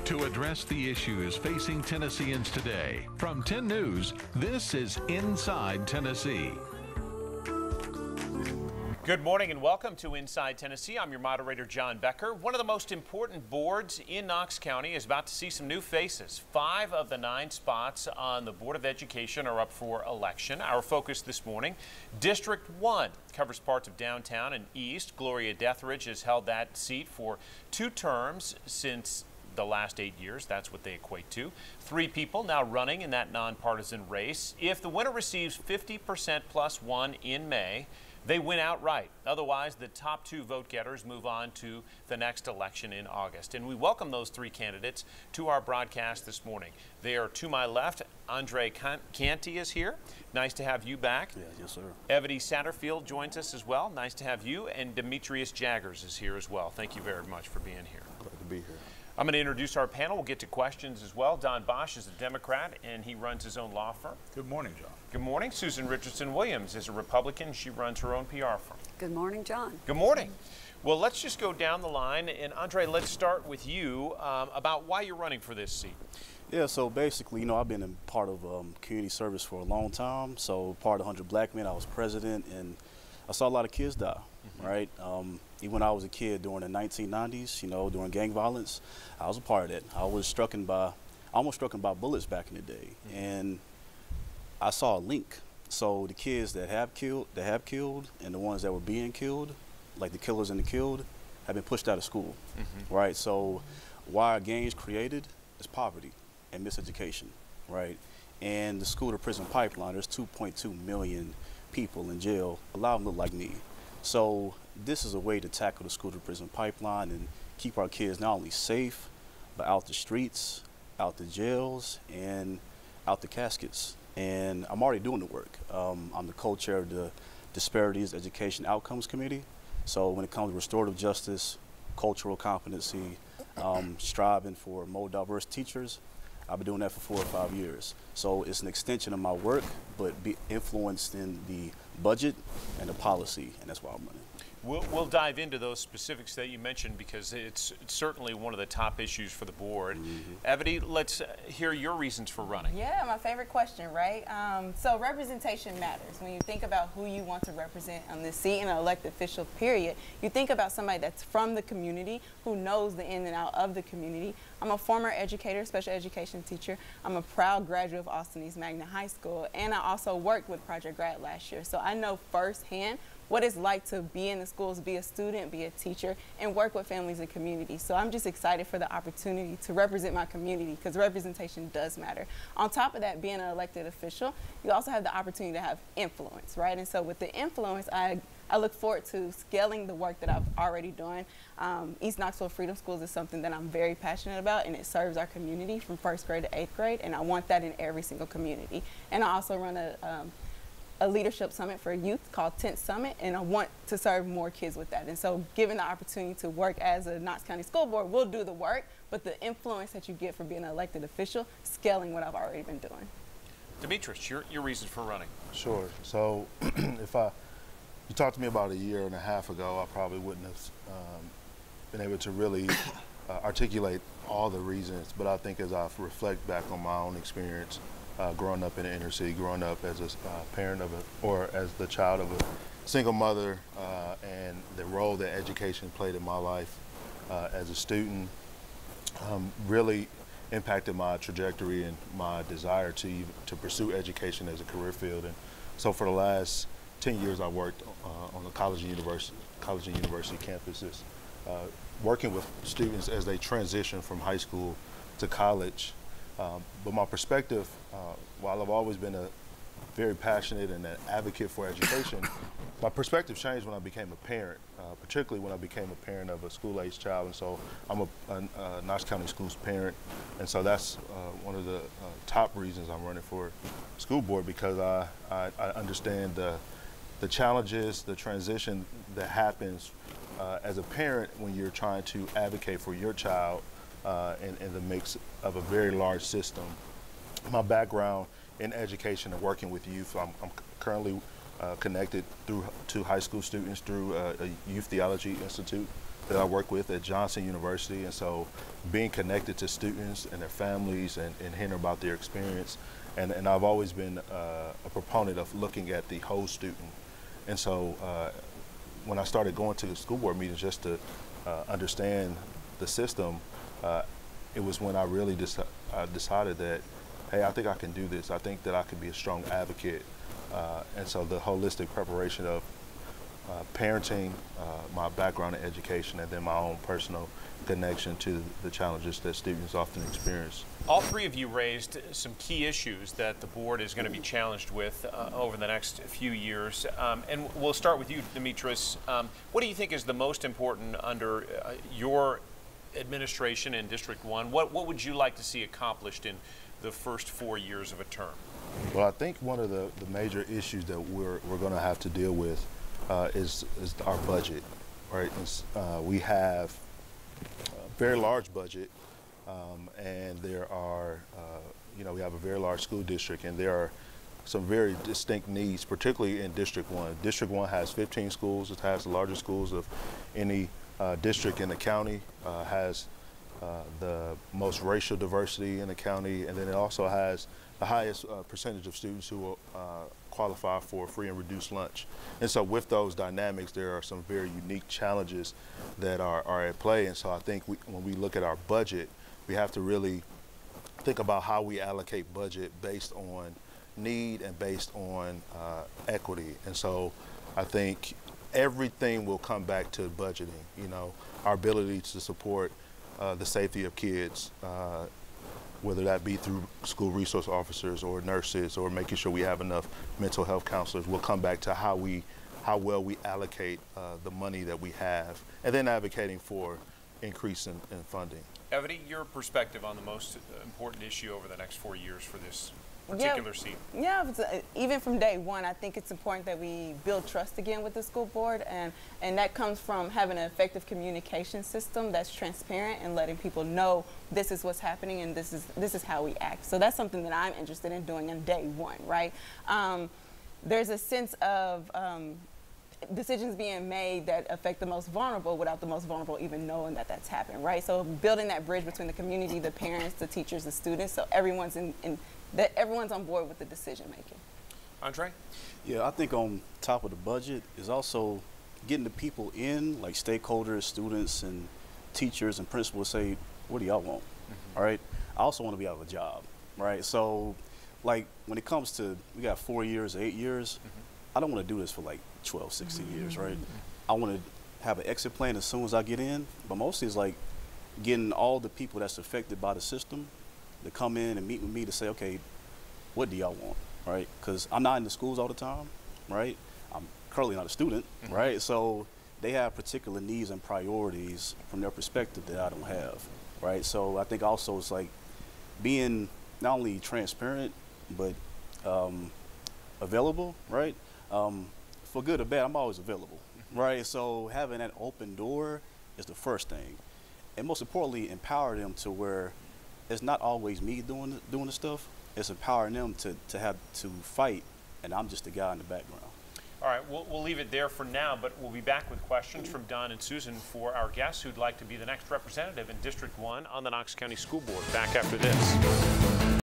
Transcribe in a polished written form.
to address the issues facing Tennesseans today. From 10 News, this is Inside Tennessee. Good morning and welcome to Inside Tennessee. I'm your moderator, John Becker. One of the most important boards in Knox County is about to see some new faces. 5 of the 9 spots on the Board of Education are up for election. Our focus this morning, District 1 covers parts of downtown and east. Gloria Deathridge has held that seat for 2 terms since the last 8 years. That's what they equate to. 3 people now running in that nonpartisan race. If the winner receives 50% plus 1 in May, they win outright. Otherwise, the top 2 vote getters move on to the next election in August. And we welcome those 3 candidates to our broadcast this morning. They are to my left. Andre Canty is here. Nice to have you back. Yeah, yes, sir. Evetty Satterfield joins us as well. Nice to have you. And Demetrius Jaggers is here as well. Thank you very much for being here. Glad to be here. I'm going to introduce our panel. We'll get to questions as well. Don Bosch is a Democrat, and he runs his own law firm. Good morning, John. Good morning. Susan Richardson Williams is a Republican. She runs her own PR firm. Good morning, John. Good morning. Well, let's just go down the line. And Andre, let's start with you about why you're running for this seat. Yeah, so basically, you know, I've been a part of community service for a long time. So part of 100 Black Men, I was president, and I saw a lot of kids die, right? Even when I was a kid during the 1990s, you know, during gang violence, I was a part of that. I was almost struck by bullets back in the day, and I saw a link. So the kids that have killed, and the ones that were being killed, like the killers and the killed, have been pushed out of school, right? So why are gangs created? It's poverty and miseducation, right? And the school to prison pipeline, there's 2.2 million people in jail. A lot of them look like me. So this is a way to tackle the school to prison pipeline and keep our kids not only safe, but out the streets, out the jails, and out the caskets. And I'm already doing the work. I'm the co-chair of the Disparities Education Outcomes Committee. So when it comes to restorative justice, cultural competency, striving for more diverse teachers, I've been doing that for 4 or 5 years. So it's an extension of my work, but be influenced in the budget and the policy, and that's why I'm running. We'll dive into those specifics that you mentioned because it's certainly one of the top issues for the board. Evetty, let's hear your reasons for running. Yeah, my favorite question, right? So representation matters. When you think about who you want to represent on this seat in an elected official period, you think about somebody that's from the community, who knows the in and out of the community. I'm a former educator, special education teacher. I'm a proud graduate of Austin East Magnet High School, and I also worked with Project Grad last year. So I know firsthand what it's like to be in the schools, be a student, be a teacher, and work with families and communities. So I'm just excited for the opportunity to represent my community because representation does matter. On top of that, being an elected official, you also have the opportunity to have influence, right? And so with the influence, I look forward to scaling the work that I've already done. East Knoxville Freedom Schools is something that I'm very passionate about, and it serves our community from 1st grade to 8th grade, and I want that in every single community. And I also run a leadership summit for youth called 10th Summit, and I want to serve more kids with that. And so given the opportunity to work as a Knox County School Board, we'll do the work, but the influence that you get from being an elected official, scaling what I've already been doing. Demetrius, your reasons for running. Sure. So if you talked to me about a year and a half ago, I probably wouldn't have been able to really articulate all the reasons, but I think as I reflect back on my own experience, growing up in the inner city, growing up as a parent or as the child of a single mother, and the role that education played in my life as a student really impacted my trajectory and my desire to pursue education as a career field. And so for the last 10 years, I worked on the college and university campuses, working with students as they transition from high school to college. But my perspective, while I've always been a very passionate and an advocate for education, my perspective changed when I became a parent, particularly when I became a parent of a school-aged child. And so I'm a Knox County Schools parent, and so that's one of the top reasons I'm running for school board, because I understand the challenges, the transition that happens as a parent when you're trying to advocate for your child in the mix of a very large system. My background in education and working with youth, I'm currently connected to high school students through a Youth Theology Institute that I work with at Johnson University, and so being connected to students and their families and hearing about their experience, and I've always been a proponent of looking at the whole student. And so when I started going to the school board meetings just to understand the system, it was when I really decided that, hey, I think I can do this. I think that I can be a strong advocate. And so the holistic preparation of parenting, my background in education, and then my own personal connection to the challenges that students often experience. All three of you raised some key issues that the board is going to be challenged with over the next few years. And we'll start with you, DAMETRAUS. What do you think is the most important under your administration in District 1? What would you like to see accomplished in the first 4 years of a term? Well, I think one of the major issues that we're going to have to deal with is our budget, right? We have a very large budget, and there are, we have a very large school district, and there are some very distinct needs, particularly in District 1. District 1 has 15 schools. It has the largest schools of any district in the county, has the most racial diversity in the county, and then it also has the highest percentage of students who will qualify for free and reduced lunch. And so with those dynamics, there are some very unique challenges that are at play. And so I think when we look at our budget, we have to really think about how we allocate budget based on need and based on equity. And so I think everything will come back to budgeting, our ability to support the safety of kids, whether that be through school resource officers or nurses, or making sure we have enough mental health counselors. We'll come back to how well we allocate the money that we have, and then advocating for increase in funding. Evetty, your perspective on the most important issue over the next 4 years for this particular seat? Yeah, even from day one, I think it's important that we build trust again with the school board, and that comes from having an effective communication system that's transparent and letting people know this is what's happening and this is how we act. So that's something that I'm interested in doing on day one, right? There's a sense of decisions being made that affect the most vulnerable without the most vulnerable even knowing that that's happened, right? So building that bridge between the community, the parents, the teachers, the students, so everyone's that everyone's on board with the decision making. Andre? Yeah, I think on top of the budget is also getting the people in, like stakeholders, students, and teachers and principals, say, what do y'all want? All right. I also want to be out of a job, right? So, like, when it comes to, we got 4 years, 8 years, I don't want to do this for like 12, 16 years, right? I want to have an exit plan as soon as I get in, but mostly it's like getting all the people that's affected by the system to come in and meet with me to say, okay, what do y'all want, right? Because I'm not in the schools all the time, right? I'm currently not a student, right? So they have particular needs and priorities from their perspective that I don't have, right? So I think also it's like being not only transparent, but available, right? For good or bad, I'm always available, right? So having that open door is the first thing. And most importantly, empower them to where it's not always me doing the stuff. It's empowering them to have to fight, and I'm just the guy in the background. All right, we'll leave it there for now, but we'll be back with questions from Don and Susan for our guests who'd like to be the next representative in District 1 on the Knox County School Board. Back after this.